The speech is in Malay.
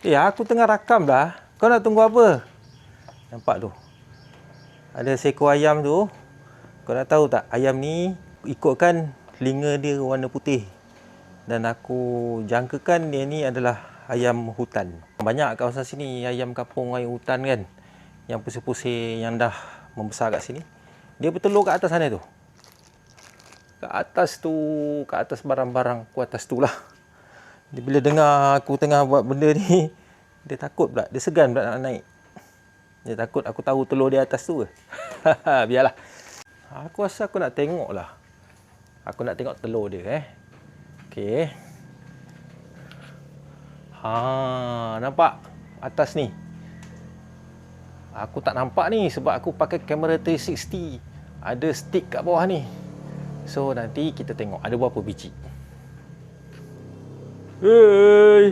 Aku tengah rakam dah. Kau nak tunggu apa? Nampak tu. Ada seekor ayam tu. Kau nak tahu tak, ayam ni ikutkan telinga dia warna putih. Dan aku jangkakan dia ni adalah ayam hutan. Banyak kawasan sini ayam kampung, ayam hutan kan. Yang pusing-pusing, yang dah membesar kat sini. Dia bertelur kat atas sana tu. Kat atas barang-barang aku atas tu lah. Dia bila dengar aku tengah buat benda ni, dia takut pula, dia segan pula nak naik. Dia takut aku tahu telur dia atas tu ke. Biarlah. Aku rasa aku nak tengok lah. Aku nak tengok telur dia Okey. Nampak atas ni. Aku tak nampak ni sebab aku pakai kamera 360. Ada stick kat bawah ni. So nanti kita tengok ada berapa biji. Hey.